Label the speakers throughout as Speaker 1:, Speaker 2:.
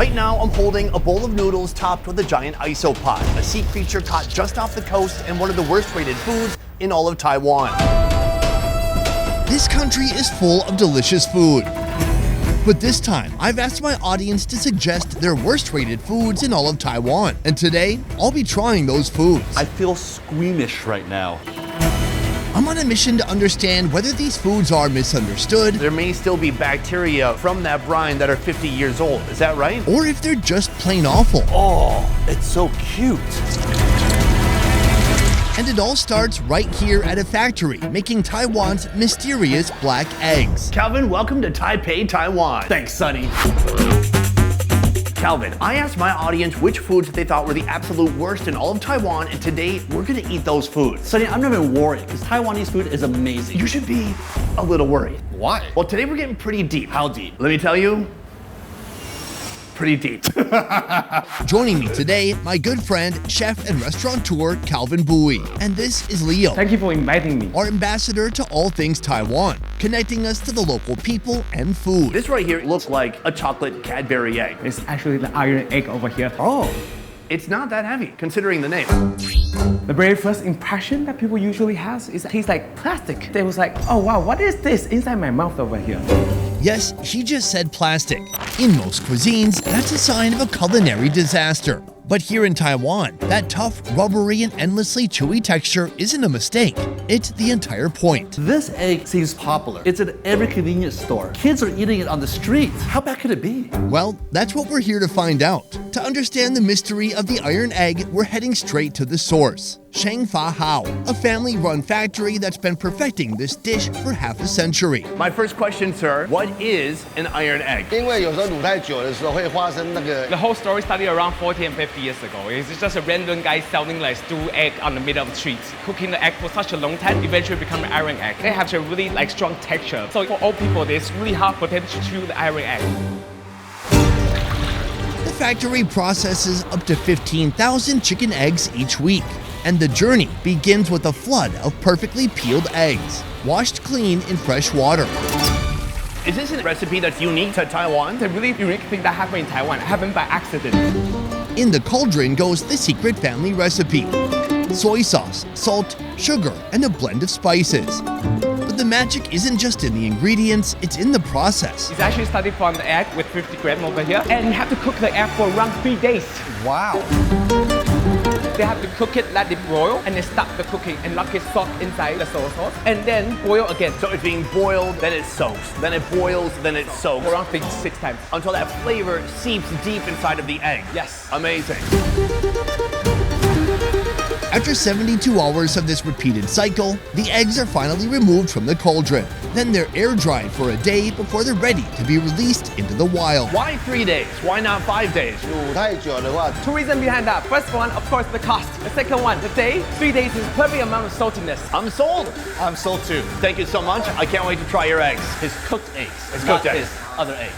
Speaker 1: Right now, I'm holding a bowl of noodles topped with a giant isopod, a sea creature caught just off the coast and one of the worst rated foods in all of Taiwan. This country is full of delicious food. But this time, I've asked my audience to suggest their worst rated foods in all of Taiwan. And today, I'll be trying those foods.
Speaker 2: I feel squeamish right now.
Speaker 1: I'm on a mission to understand whether these foods are misunderstood. There may still be bacteria from that brine that are 50 years old. Is that right? Or if they're just plain awful.
Speaker 2: Oh, it's so cute.
Speaker 1: And it all starts right here at a factory making Taiwan's mysterious black eggs. Calvin, welcome to Taipei, Taiwan.
Speaker 2: Thanks, Sonny.
Speaker 1: Calvin, I asked my audience which foods they thought were the absolute worst in all of Taiwan, and today we're gonna eat those foods.
Speaker 2: Sonny, I'm not even worried because Taiwanese food is amazing.
Speaker 1: You should be a little worried.
Speaker 2: Why?
Speaker 1: Well, today we're getting pretty deep.
Speaker 2: How deep?
Speaker 1: Let me tell you, pretty deep. Joining me today, my good friend, chef and restaurateur Calvin Bui. And this is Leo.
Speaker 3: Thank you for inviting me.
Speaker 1: Our ambassador to all things Taiwan, connecting us to the local people and food. This right here looks like a chocolate Cadbury egg.
Speaker 3: It's actually the iron egg over here.
Speaker 1: Oh, it's not that heavy, considering the name.
Speaker 3: The very first impression that people usually have is it tastes like plastic. They was like, oh wow, what is this inside my mouth over here?
Speaker 1: Yes, she just said plastic. In most cuisines, that's a sign of a culinary disaster. But here in Taiwan, that tough, rubbery, and endlessly chewy texture isn't a mistake. It's the entire point.
Speaker 2: This egg seems popular. It's at every convenience store. Kids are eating it on the streets. How bad could it be?
Speaker 1: Well, that's what we're here to find out. To understand the mystery of the iron egg, we're heading straight to the source. Sheng Fa Hao, a family-run factory that's been perfecting this dish for half a century. My first question, sir, what is an iron egg?
Speaker 4: 因为有时候卤太久的时候会发生那个
Speaker 3: The whole story started around 40 and 50 years ago. It's just a random guy selling like stew egg on the middle of the street. Cooking the egg for such a long time eventually become an iron egg. They have a really like strong texture. So for old people, it's really hard for them to chew the iron egg.
Speaker 1: The factory processes up to 15,000 chicken eggs each week. And the journey begins with a flood of perfectly peeled eggs, washed clean in fresh water. Is this a recipe that's unique to Taiwan?
Speaker 3: It's a really unique thing that happened in Taiwan. It happened by accident.
Speaker 1: In the cauldron goes the secret family recipe. Soy sauce, salt, sugar, and a blend of spices. But the magic isn't just in the ingredients, it's in the process.
Speaker 3: It's actually started from the egg with 50 grams over here. And you have to cook the egg for around 3 days.
Speaker 2: Wow.
Speaker 3: They have to cook it, let it boil, and then stop the cooking and lock it soft inside the soy sauce, and then boil again.
Speaker 1: So it's being boiled, then it soaks, then it boils, then it soaks.
Speaker 3: Around 6 times.
Speaker 1: Until that flavor seeps deep inside of the egg.
Speaker 3: Yes.
Speaker 1: Amazing. After 72 hours of this repeated cycle, the eggs are finally removed from the cauldron. Then they're air dried for a day before they're ready to be released into the wild. Why 3 days? Why not 5 days?
Speaker 4: 卤太久的话，
Speaker 3: Two reasons behind that. First one, of course, the cost. The second one, the day. 3 days is perfect amount of saltiness.
Speaker 1: I'm sold.
Speaker 2: I'm sold too.
Speaker 1: Thank you so much. I can't wait to try your eggs.
Speaker 2: His cooked eggs.
Speaker 1: His
Speaker 2: not
Speaker 1: cooked eggs.
Speaker 2: his other eggs.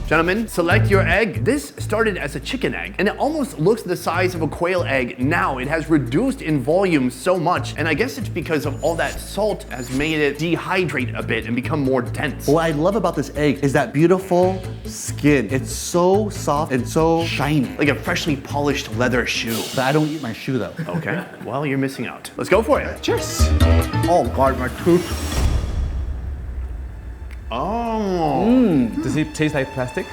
Speaker 1: Gentlemen, select your egg. This started as a chicken egg, and it almost looks the size of a quail egg. Now it has reduced in volume so much, and I guess it's because of all that salt has made it dehydrate a bit and become more dense.
Speaker 2: What I love about this egg is that beautiful skin. It's so soft and so shiny.
Speaker 1: Like a freshly polished leather shoe.
Speaker 2: But I don't eat my shoe though.
Speaker 1: Okay, well, you're missing out. Let's go for it.
Speaker 3: Cheers.
Speaker 2: Oh God, my tooth.
Speaker 1: Oh.
Speaker 3: Does it taste like plastic?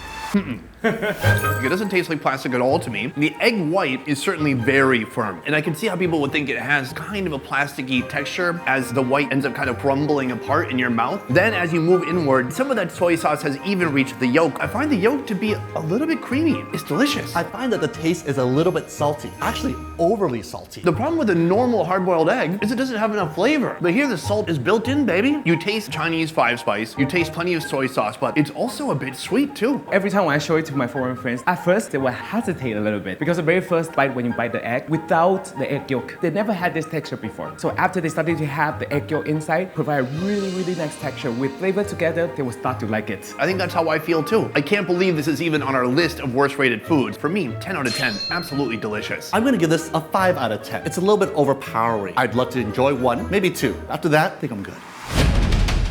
Speaker 1: It doesn't taste like plastic at all to me. The egg white is certainly very firm, and I can see how people would think it has kind of a plasticky texture as the white ends up kind of crumbling apart in your mouth. Then as you move inward, some of that soy sauce has even reached the yolk. I find the yolk to be a little bit creamy. It's delicious.
Speaker 2: I find that the taste is a little bit salty. Actually, overly salty.
Speaker 1: The problem with a normal hard-boiled egg is it doesn't have enough flavor. But here the salt is built in, baby. You taste Chinese 5-spice, you taste plenty of soy sauce, but it's also a bit sweet too.
Speaker 3: Every time when I show it to my foreign friends, at first they will hesitate a little bit because the very first bite when you bite the egg without the egg yolk, they never had this texture before. So after they started to have the egg yolk inside, provide a really nice texture with flavor together, they will start to like it.
Speaker 1: I think that's how I feel too. I can't believe this is even on our list of worst rated foods. For me, 10 out of 10, absolutely delicious.
Speaker 2: I'm gonna give this a 5 out of 10. It's a little bit overpowering. I'd love to enjoy 1, maybe 2. After that, I think I'm good.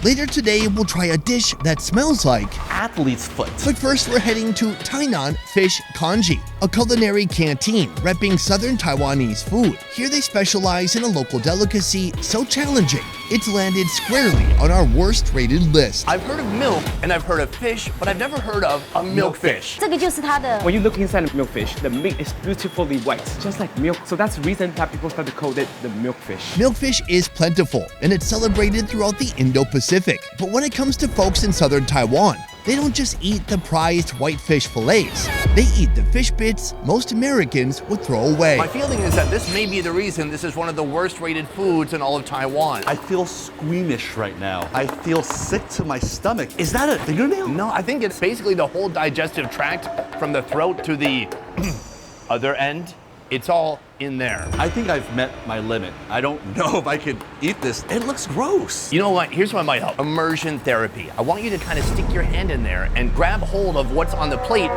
Speaker 1: Later today, we'll try a dish that smells like
Speaker 2: Athlete's foot.
Speaker 1: But first, we're heading to Tainan Fish Congee, a culinary canteen repping southern Taiwanese food. Here they specialize in a local delicacy so challenging, it's landed squarely on our worst rated list. I've heard of milk and I've heard of fish, but I've never heard of a milkfish.
Speaker 5: 这个就是它的
Speaker 3: When you look inside the milkfish, the meat is beautifully white, just like milk. So that's the reason that people start to call it the milkfish.
Speaker 1: Milkfish is plentiful and it's celebrated throughout the Indo-Pacific. But when it comes to folks in southern Taiwan, they don't just eat the prized whitefish fillets. They eat the fish bits most Americans would throw away. My feeling is that this may be the reason this is one of the worst rated foods in all of Taiwan.
Speaker 2: I feel squeamish right now. I feel sick to my stomach. Is that a fingernail?
Speaker 1: No, I think it's basically the whole digestive tract from the throat to the other end. It's all in there.
Speaker 2: I think I've met my limit. I don't know if I could eat this. It looks gross.
Speaker 1: You know what? Here's what might help. Immersion therapy. I want you to kind of stick your hand in there and grab hold of what's on the plate.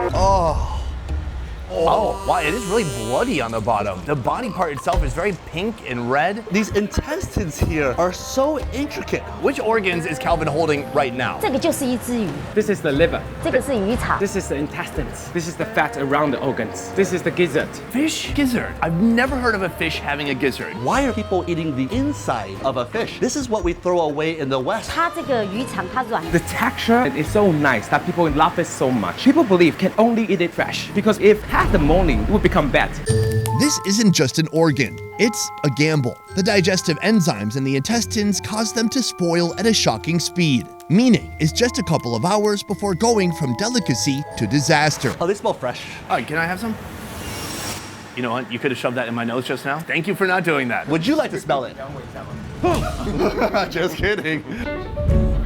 Speaker 1: Oh, wow, it is really bloody on the bottom. The body part itself is very pink and red.
Speaker 2: These intestines here are so intricate.
Speaker 1: Which organs is Calvin holding right now?
Speaker 5: 这个就是一只鱼，
Speaker 3: This is the liver.
Speaker 5: 这个是鱼肠，
Speaker 3: This is the intestines. This is the fat around the organs. This is the gizzard.
Speaker 1: Fish gizzard. I've never heard of a fish having a gizzard.
Speaker 2: Why are people eating the inside of a fish? This is what we throw away in the West.
Speaker 5: 它这个鱼肠它软，
Speaker 3: The texture is so nice that people love it so much. People believe can only eat it fresh because if had the morning, it would become bad.
Speaker 1: This isn't just an organ, it's a gamble. The digestive enzymes in the intestines cause them to spoil at a shocking speed, meaning it's just a couple of hours before going from delicacy to disaster.
Speaker 2: Oh, they smell fresh.
Speaker 1: All right, can I have some? You know what? You could have shoved that in my nose just now. Thank you for not doing that.
Speaker 2: Would you like to smell it? Just kidding.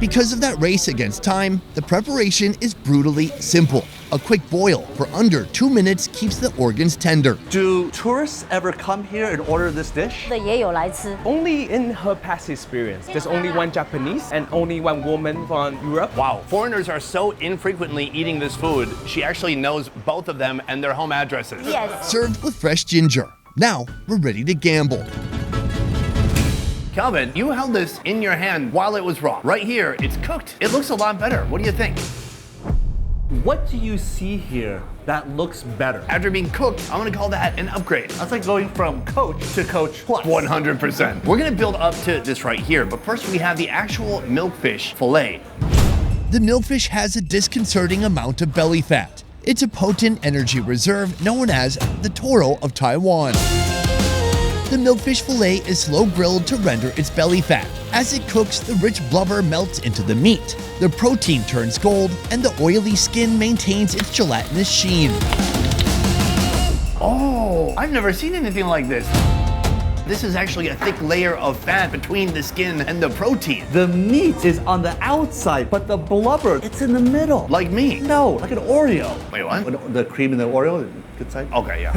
Speaker 1: Because of that race against time, the preparation is brutally simple. A quick boil for under 2 minutes keeps the organs tender.
Speaker 2: Do tourists ever come here and order this dish?
Speaker 5: 的也有来吃。
Speaker 3: Only in her past experience, there's only one Japanese and only one woman from Europe.
Speaker 1: Wow, foreigners are so infrequently eating this food, she actually knows both of them and their home addresses.
Speaker 5: Yes.
Speaker 1: Served with fresh ginger. Now, we're ready to gamble. Calvin, you held this in your hand while it was raw. Right here, it's cooked. It looks a lot better. What do you think?
Speaker 2: What do you see here that looks better?
Speaker 1: After being cooked, I'm gonna call that an upgrade.
Speaker 2: That's like going from Coach to Coach Plus.
Speaker 1: 100%. We're gonna build up to this right here, but first we have the actual milkfish fillet. The milkfish has a disconcerting amount of belly fat. It's a potent energy reserve known as the Toro of Taiwan. The milkfish fillet is slow grilled to render its belly fat. As it cooks, the rich blubber melts into the meat. The protein turns gold, and the oily skin maintains its gelatinous sheen. Oh, I've never seen anything like this. This is actually a thick layer of fat between the skin and the protein.
Speaker 2: The meat is on the outside, but the blubber, it's in the middle.
Speaker 1: Like me.
Speaker 2: No, like an Oreo.
Speaker 1: Wait, what?
Speaker 2: The cream in the Oreo, good side?
Speaker 1: Okay, yeah.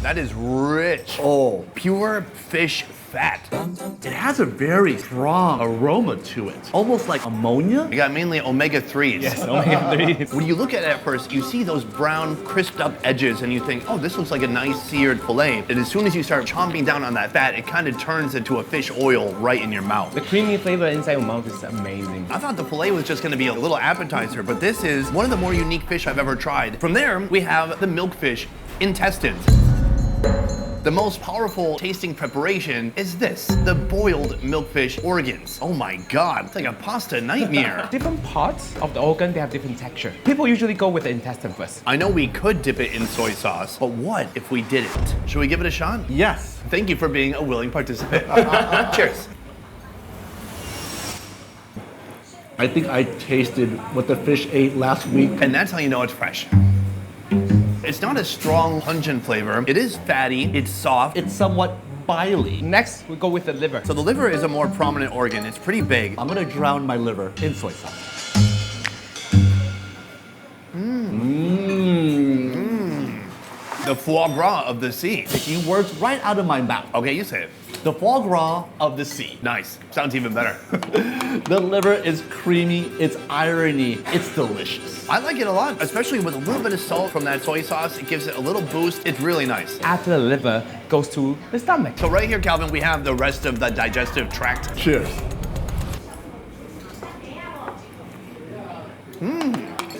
Speaker 1: That is rich.
Speaker 2: Oh.
Speaker 1: Pure fish fat.
Speaker 2: It has a very strong aroma to it. Almost like ammonia.
Speaker 1: You got mainly omega-3s.
Speaker 3: Yes, omega-3s.
Speaker 1: When you look at it at first, you see those brown, crisped up edges and you think, oh, this looks like a nice seared filet. And as soon as you start chomping down on that fat, it kind of turns into a fish oil right in your mouth.
Speaker 3: The creamy flavor inside your mouth is amazing.
Speaker 1: I thought the filet was just gonna be a little appetizer, but this is one of the more unique fish I've ever tried. From there, we have the milkfish intestines. The most powerful tasting preparation is this, the boiled milkfish organs. Oh my God, it's like a pasta nightmare.
Speaker 3: Different parts of the organ, they have different texture. People usually go with the intestine first.
Speaker 1: I know we could dip it in soy sauce, but what if we didn't? Should we give it a shot?
Speaker 2: Yes.
Speaker 1: Thank you for being a willing participant. Cheers.
Speaker 2: I think I tasted what the fish ate last week.
Speaker 1: And that's how you know it's fresh. It's not a strong, pungent flavor. It is fatty, it's soft.
Speaker 2: It's somewhat Bailey.
Speaker 3: Next, we go with the liver.
Speaker 1: So the liver is a more prominent organ. It's pretty big.
Speaker 2: I'm gonna drown my liver in soy sauce.
Speaker 1: The foie gras of the sea.
Speaker 2: Taking words right out of my mouth.
Speaker 1: Okay, you say it.
Speaker 2: The foie gras of the sea.
Speaker 1: Nice. Sounds even better.
Speaker 2: The liver is creamy, it's irony, it's delicious.
Speaker 1: I like it a lot, especially with a little bit of salt from that soy sauce. It gives it a little boost. It's really nice.
Speaker 3: After the liver goes to the stomach.
Speaker 1: So right here, Calvin, we have the rest of the digestive tract.
Speaker 2: Cheers.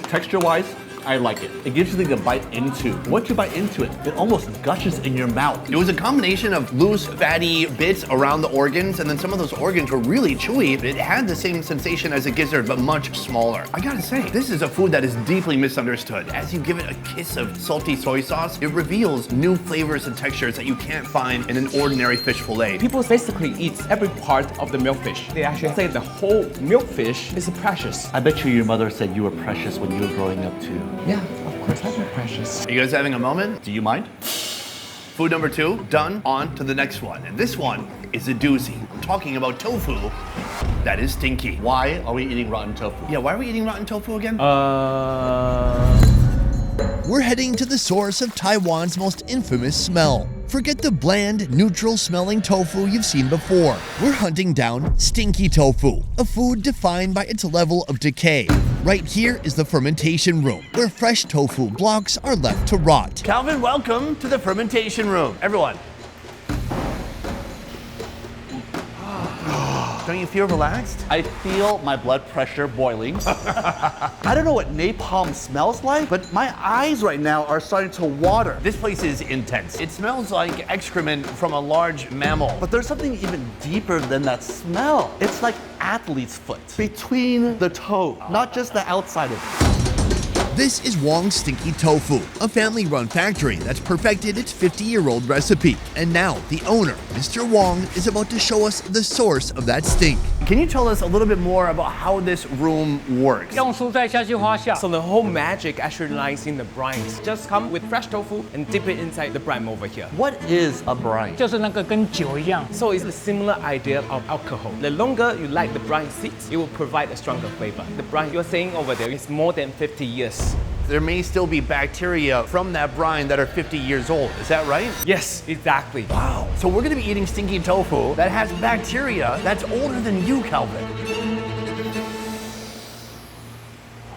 Speaker 2: Texture-wise, I like it. It gives you something to bite into. Once you bite into it, it almost gushes in your mouth.
Speaker 1: It was a combination of loose, fatty bits around the organs, and then some of those organs were really chewy. It had the same sensation as a gizzard, but much smaller. I gotta say, this is a food that is deeply misunderstood. As you give it a kiss of salty soy sauce, it reveals new flavors and textures that you can't find in an ordinary fish fillet.
Speaker 3: People basically eat every part of the milkfish. They actually say the whole milkfish is precious.
Speaker 2: I bet you your mother said you were precious when you were growing up too.
Speaker 3: Yeah, of course, that's precious.
Speaker 1: Are you guys having a moment?
Speaker 2: Do you mind?
Speaker 1: Food number 2, done, on to the next one. And this one is a doozy. I'm talking about tofu that is stinky.
Speaker 2: Why are we eating rotten tofu?
Speaker 1: Yeah, why are we eating rotten tofu again?
Speaker 6: We're heading to the source of Taiwan's most infamous smell. Forget the bland, neutral-smelling tofu you've seen before. We're hunting down stinky tofu, a food defined by its level of decay. Right here is the fermentation room, where fresh tofu blocks are left to rot.
Speaker 1: Calvin, welcome to the fermentation room. Everyone. Don't you feel relaxed?
Speaker 2: I feel my blood pressure boiling. I don't know what napalm smells like, but my eyes right now are starting to water.
Speaker 1: This place is intense. It smells like excrement from a large mammal.
Speaker 2: But there's something even deeper than that smell. It's like athlete's foot, between the toe, not just the outside of it.
Speaker 6: This is Wong's Stinky Tofu, a family-run factory that's perfected its 50-year-old recipe. And now, the owner, Mr. Wong, is about to show us the source of that stink.
Speaker 1: Can you tell us a little bit more about how this room works?
Speaker 7: 用蔬菜下去发酵。
Speaker 3: So the whole magic actually lies in the brines. Just come with fresh tofu and dip it inside the brine over here.
Speaker 2: What is a brine?
Speaker 7: 就是那个跟酒一样。
Speaker 3: So it's a similar idea of alcohol. The longer you let the brine sit, it will provide a stronger flavor. The brine you're saying over there is more than 50 years.
Speaker 1: There may still be bacteria from that brine that are 50 years old. Is that right?
Speaker 3: Yes, exactly.
Speaker 1: Wow. So we're gonna be eating stinky tofu that has bacteria that's older than you, Calvin.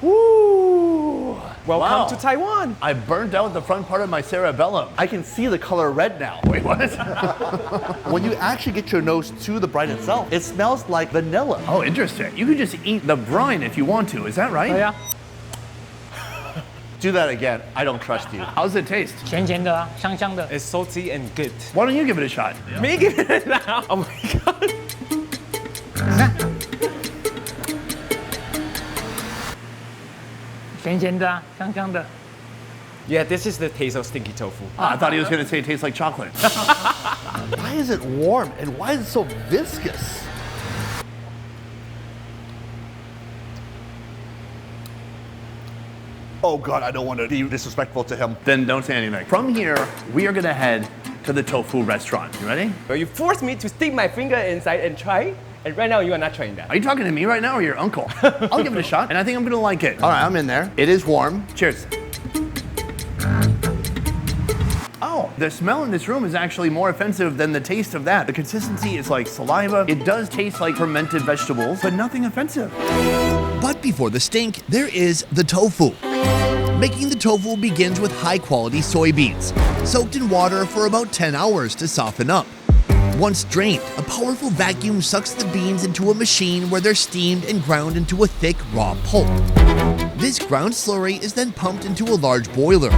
Speaker 1: Woo!
Speaker 3: Welcome
Speaker 1: Wow.
Speaker 3: to Taiwan.
Speaker 1: I burnt out the front part of my cerebellum.
Speaker 2: I can see the color red now.
Speaker 1: Wait, what?
Speaker 2: When you actually get your nose to the brine itself, it smells like vanilla.
Speaker 1: Oh, interesting. You can just eat the brine if you want to. Is that right?
Speaker 7: 对呀，
Speaker 2: Do that again. I don't trust you.
Speaker 1: How's it taste?
Speaker 7: 甜甜的啊，香香的。
Speaker 3: It's salty and good.
Speaker 1: Why don't you give it a shot?
Speaker 3: Me give it now. Oh my god.
Speaker 7: 你看，甜甜的啊，香香的。
Speaker 3: Yeah, this is the taste of stinky tofu.
Speaker 1: I thought he was gonna say it tastes like chocolate.
Speaker 2: Why is it warm and why is it so viscous? Oh God, I don't want to be disrespectful to him.
Speaker 1: Then don't say anything. From here, we are gonna head to the tofu restaurant. You ready?
Speaker 3: Well, you forced me to stick my finger inside and try, and right now you are not trying that.
Speaker 1: Are you talking to me right now or your uncle? I'll give it a shot, and I think I'm gonna like it. All right, I'm in there. It is warm. Cheers. Oh, the smell in this room is actually more offensive than the taste of that. The consistency is like saliva. It does taste like fermented vegetables, but nothing offensive.
Speaker 6: But before the stink, there is the tofu. Making the tofu begins with high-quality soybeans, soaked in water for about 10 hours to soften up. Once drained, a powerful vacuum sucks the beans into a machine where they're steamed and ground into a thick, raw pulp. This ground slurry is then pumped into a large boiler.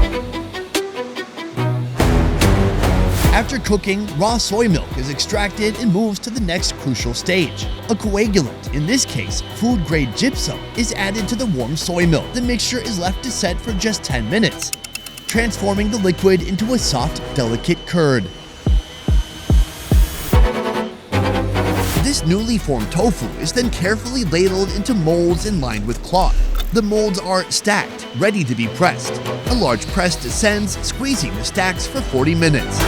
Speaker 6: After cooking, raw soy milk is extracted and moves to the next crucial stage. A coagulant, in this case, food-grade gypsum, is added to the warm soy milk. The mixture is left to set for just 10 minutes, transforming the liquid into a soft, delicate curd. This newly formed tofu is then carefully ladled into molds and lined with cloth. The molds are stacked, ready to be pressed. A large press descends, squeezing the stacks for 40 minutes.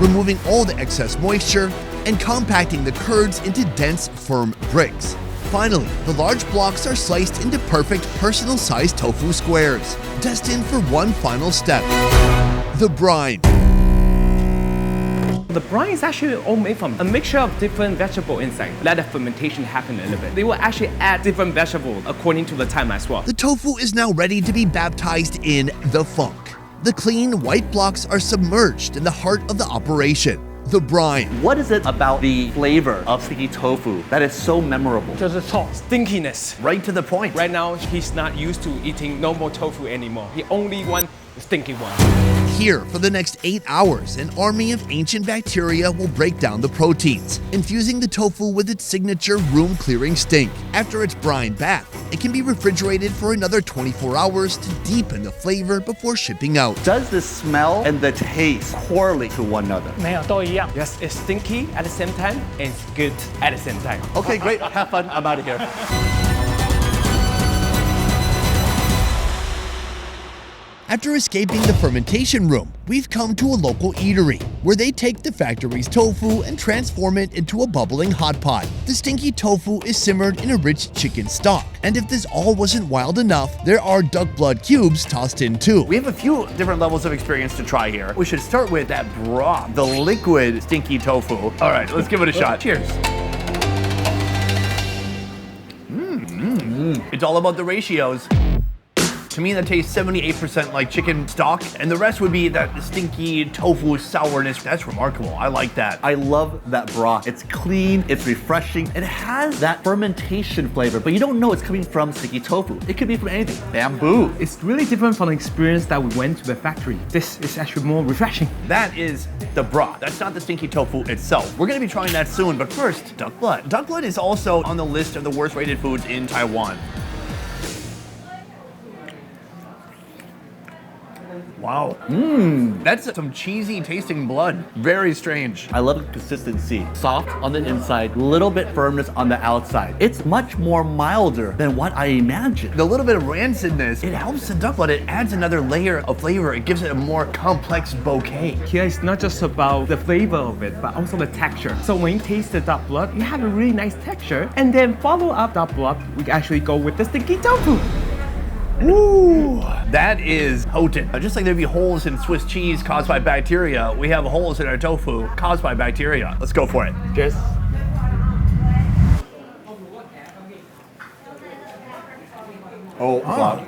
Speaker 6: removing all the excess moisture and compacting the curds into dense, firm bricks. Finally, the large blocks are sliced into perfect personal-sized tofu squares, destined for one final step, the brine.
Speaker 3: The brine is actually all made from a mixture of different vegetable inside. Let the fermentation happen a little bit. They will actually add different vegetables according to the time as well.
Speaker 6: The tofu is now ready to be baptized in the funk. The clean, white blocks are submerged in the heart of the operation, the brine.
Speaker 2: What is it about the flavor of sticky tofu that is so memorable?
Speaker 7: 就是臭。
Speaker 3: Stinkiness.
Speaker 1: Right to the point.
Speaker 3: Right now, he's not used to eating normal tofu anymore. He only wants the stinky one.
Speaker 6: Here, for the next 8 hours, an army of ancient bacteria will break down the proteins, infusing the tofu with its signature room-clearing stink. After its brine bath, it can be refrigerated for another 24 hours to deepen the flavor before shipping out.
Speaker 2: Does the smell and the taste correlate to one another?
Speaker 7: 没有，都一样。
Speaker 3: Yes, it's stinky at the same time and it's good at the same time.
Speaker 2: Okay, great. Have fun. I'm out of here.
Speaker 6: After escaping the fermentation room, we've come to a local eatery, where they take the factory's tofu and transform it into a bubbling hot pot. The stinky tofu is simmered in a rich chicken stock, and if this all wasn't wild enough, there are duck blood cubes tossed in too.
Speaker 1: We have a few different levels of experience to try here. We should start with that broth, the liquid stinky tofu. All right, let's give it a shot. Cheers. It's all about the ratios. To me, that tastes 78% like chicken stock, and the rest would be that stinky tofu sourness. That's remarkable. I like that.
Speaker 2: I love that broth. It's clean, it's refreshing. It has that fermentation flavor, but you don't know it's coming from sticky tofu. It could be from anything. Bamboo.
Speaker 3: It's really different from the experience that we went to the factory. This is actually more refreshing.
Speaker 1: That is the broth. That's not the stinky tofu itself. We're gonna be trying that soon, but first, duck blood. Duck blood is also on the list of the worst rated foods in Taiwan. Wow. That's some cheesy tasting blood. Very strange.
Speaker 2: I love the consistency. Soft on the inside, little bit firmness on the outside. It's much more milder than what I imagined.
Speaker 1: The little bit of rancidness, it helps the duck blood. It adds another layer of flavor. It gives it a more complex bouquet.
Speaker 3: Here it's not just about the flavor of it, but also the texture. So when you taste the duck blood, you have a really nice texture. And then follow up duck blood, we actually go with the stinky tofu.
Speaker 1: Ooh, that is potent. Just like there'd be holes in Swiss cheese caused by bacteria, we have holes in our tofu caused by bacteria. Let's go for it.
Speaker 3: Cheers.
Speaker 2: Oh, wow.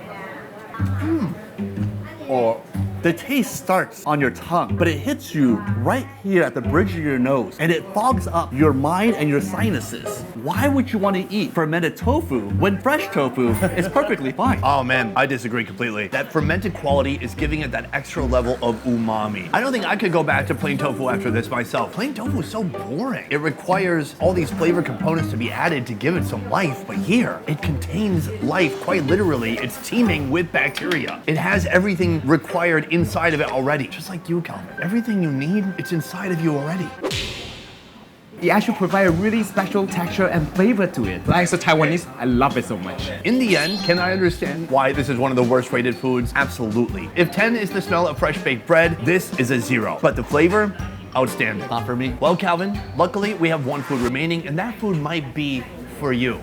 Speaker 2: Oh, the taste starts on your tongue, but it hits you right here at the bridge of your nose, and it fogs up your mind and your sinuses. Why would you want to eat fermented tofu when fresh tofu is perfectly fine?
Speaker 1: Oh man, I disagree completely. That fermented quality is giving it that extra level of umami. I don't think I could go back to plain tofu after this myself. Plain tofu is so boring. It requires all these flavor components to be added to give it some life, but here, it contains life quite literally. It's teeming with bacteria. It has everything required inside of it already. Just like you, Calvin. Everything you need, it's inside of you already.
Speaker 3: It actually provides a really special texture and flavor to it. As a Taiwanese, I love it so much.
Speaker 1: In the end, can I understand why this is one of the worst rated foods? Absolutely. If 10 is the smell of fresh baked bread, this is a 0. But the flavor, outstanding.
Speaker 2: Not for me.
Speaker 1: Well, Calvin, luckily we have one food remaining, and that food might be for you.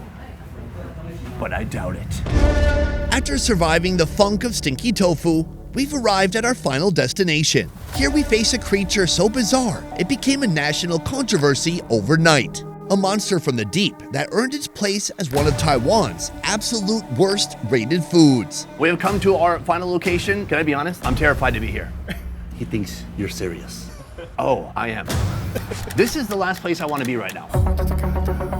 Speaker 1: But I doubt it.
Speaker 6: After surviving the funk of stinky tofu, we've arrived at our final destination. Here we face a creature so bizarre, it became a national controversy overnight. A monster from the deep that earned its place as one of Taiwan's absolute worst rated foods.
Speaker 1: We have come to our final location. Can I be honest? I'm terrified to be here.
Speaker 2: He thinks you're serious.
Speaker 1: Oh, I am. This is the last place I want to be right now.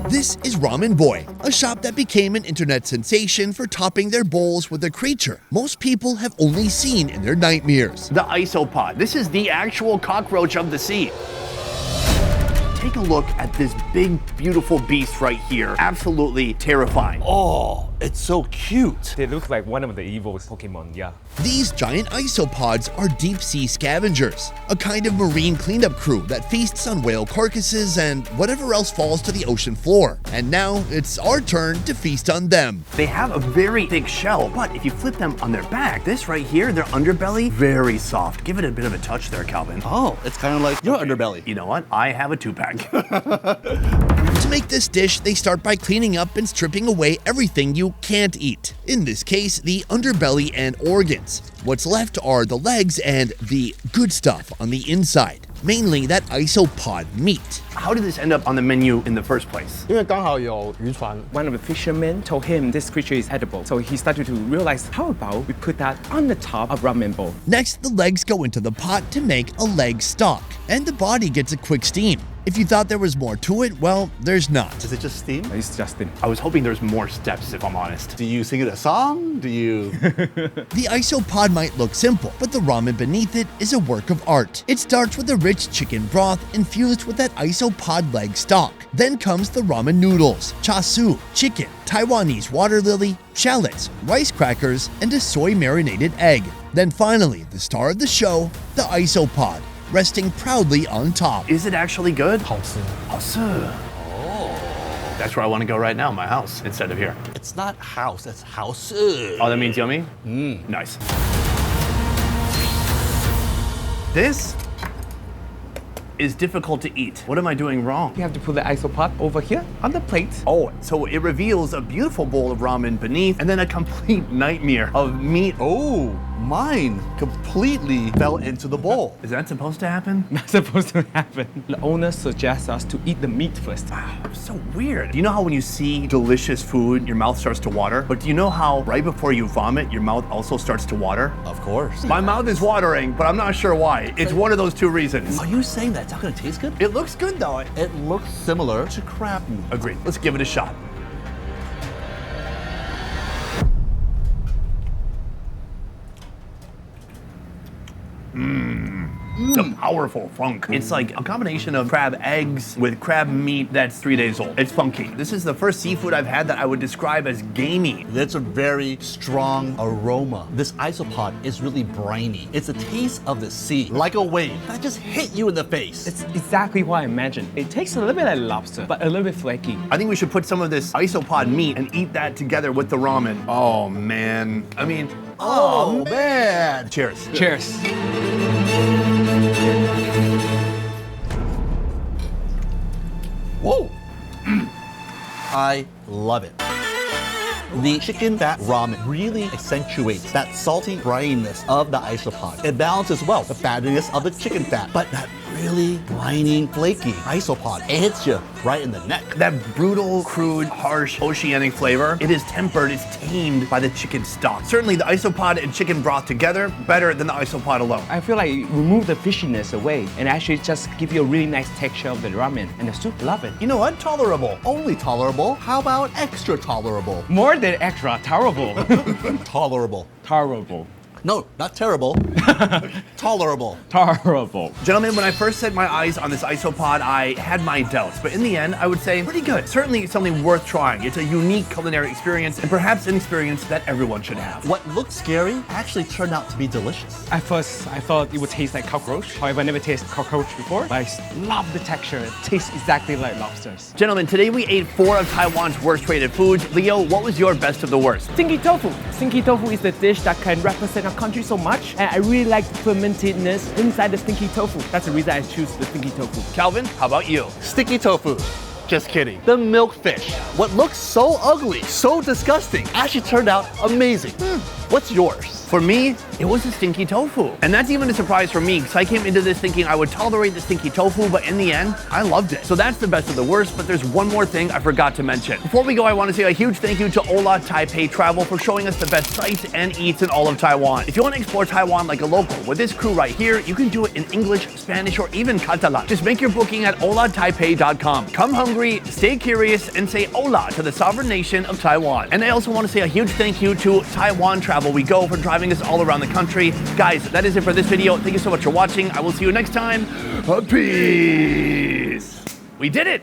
Speaker 6: This is Ramen Boy, a shop that became an internet sensation for topping their bowls with a creature most people have only seen in their nightmares.
Speaker 1: The Isopod. This is the actual cockroach of the sea. Take a look at this big, beautiful beast right here. Absolutely terrifying.
Speaker 2: Oh, It's so cute.
Speaker 3: They look like one of the evil Pokemon, yeah.
Speaker 6: These giant isopods are deep-sea scavengers, a kind of marine cleanup crew that feasts on whale carcasses and whatever else falls to the ocean floor. And now it's our turn to feast on them.
Speaker 1: They have a very thick shell, but if you flip them on their back, this right here, their underbelly, very soft. Give it a bit of a touch there, Calvin.
Speaker 2: Oh, it's kind of like your underbelly.
Speaker 1: You know what? I have a 2-pack.
Speaker 6: To make this dish, they start by cleaning up and stripping away everything you can't eat. In this case, the underbelly and organs. What's left are the legs and the good stuff on the inside, mainly that isopod meat.
Speaker 1: How did this end up on the menu in the first place?
Speaker 8: 因为刚好有渔船。
Speaker 3: One of the fishermen told him this creature is edible. So he started to realize, how about we put that on the top of ramen bowl?
Speaker 6: Next, the legs go into the pot to make a leg stock, and the body gets a quick steam. If you thought there was more to it, well, there's not.
Speaker 2: Is it just steam?
Speaker 3: It's Justin.
Speaker 1: I was hoping there's more steps, if I'm honest.
Speaker 2: Do you sing it a song? Do you?
Speaker 6: The isopod might look simple, but the ramen beneath it is a work of art. It starts with a rich chicken broth infused with that isopod leg stock. Then comes the ramen noodles, chasu, chicken, Taiwanese water lily, shallots, rice crackers, and a soy marinated egg. Then finally, the star of the show, the isopod, resting proudly on top.
Speaker 1: Is it actually good?
Speaker 8: 好吃。
Speaker 1: That's where I want to go right now, my house, instead of here.
Speaker 2: It's not house, it's house.
Speaker 1: Oh, that means yummy? Nice. This is difficult to eat. What am I doing wrong?
Speaker 3: You have to put the isopod over here on the plate.
Speaker 1: Oh, so it reveals a beautiful bowl of ramen beneath and then a complete nightmare of meat.
Speaker 2: Oh, mine completely fell into the bowl.
Speaker 1: Is that supposed to happen?
Speaker 3: Not supposed to happen. The owner suggests us to eat the meat first.
Speaker 1: So weird. You know how when you see delicious food, your mouth starts to water? But do you know how right before you vomit, your mouth also starts to water?
Speaker 2: Of course.
Speaker 1: My mouth is watering, but I'm not sure why. It's one of those two reasons.
Speaker 2: Are you saying that's not gonna taste good?
Speaker 1: It looks good though.
Speaker 2: It looks similar to crab meat.
Speaker 1: Agreed. Let's give it a shot. The powerful funk. It's like a combination of crab eggs with crab meat that's 3 days old. It's funky. This is the first seafood I've had that I would describe as gamey.
Speaker 2: It's a very strong aroma. This isopod is really briny. It's a taste of the sea, like a wave that just hit you in the face.
Speaker 3: It's exactly what I imagined. It tastes a little bit like lobster, but a little bit flaky.
Speaker 1: I think we should put some of this isopod meat and eat that together with the ramen. Oh man. I mean,
Speaker 2: oh man!
Speaker 1: cheers.
Speaker 3: Cheers.
Speaker 2: Whoa! I love it. The chicken fat ramen really accentuates that salty brininess of the isopod. It balances well the fattiness of the chicken fat, but that really briny, flaky isopod, it hits you right in the neck.
Speaker 1: That brutal, crude, harsh, oceanic flavor, it is tempered, it's tamed by the chicken stock. Certainly the isopod and chicken broth together, better than the isopod alone.
Speaker 3: I feel like it remove the fishiness away and actually just give you a really nice texture of the ramen and the soup. Love it.
Speaker 1: You know what? Tolerable.
Speaker 2: Only tolerable? How about extra tolerable?
Speaker 3: More than extra, terrible.
Speaker 2: Tolerable.
Speaker 3: Terrible.
Speaker 2: No, not terrible. Tolerable.
Speaker 3: Terrible.
Speaker 1: Gentlemen, when I first set my eyes on this isopod, I had my doubts, but in the end, I would say pretty good. Certainly something worth trying. It's a unique culinary experience and perhaps an experience that everyone should have.
Speaker 2: What looked scary actually turned out to be delicious.
Speaker 3: At first, I thought it would taste like cockroach. However, I never tasted cockroach before, but I love the texture. It tastes exactly like lobsters.
Speaker 1: Gentlemen, today we ate 4 of Taiwan's worst rated foods. Leo, what was your best of the worst?
Speaker 3: Stinky Tofu. Stinky Tofu is the dish that can represent our country so much, and I really like the fermentedness inside the Stinky Tofu. That's the reason I choose the Stinky Tofu.
Speaker 1: Calvin, how about you?
Speaker 2: Sticky tofu. Just kidding. The milkfish. What looks so ugly, so disgusting, actually turned out amazing. What's yours?
Speaker 1: For me, it was the Stinky Tofu. And that's even a surprise for me, because I came into this thinking I would tolerate the Stinky Tofu, but in the end, I loved it. So that's the best of the worst, but there's one more thing I forgot to mention. Before we go, I want to say a huge thank you to Hola Taipei Travel for showing us the best sights and eats in all of Taiwan. If you want to explore Taiwan like a local, with this crew right here, you can do it in English, Spanish, or even Catalan. Just make your booking at holataipei.com. Come hungry, stay curious, and say hola to the sovereign nation of Taiwan. And I also want to say a huge thank you to Taiwan Travel We Go for driving us all around the country. Guys, that is it for this video. Thank you so much for watching. I will see you next time. Peace. We did it.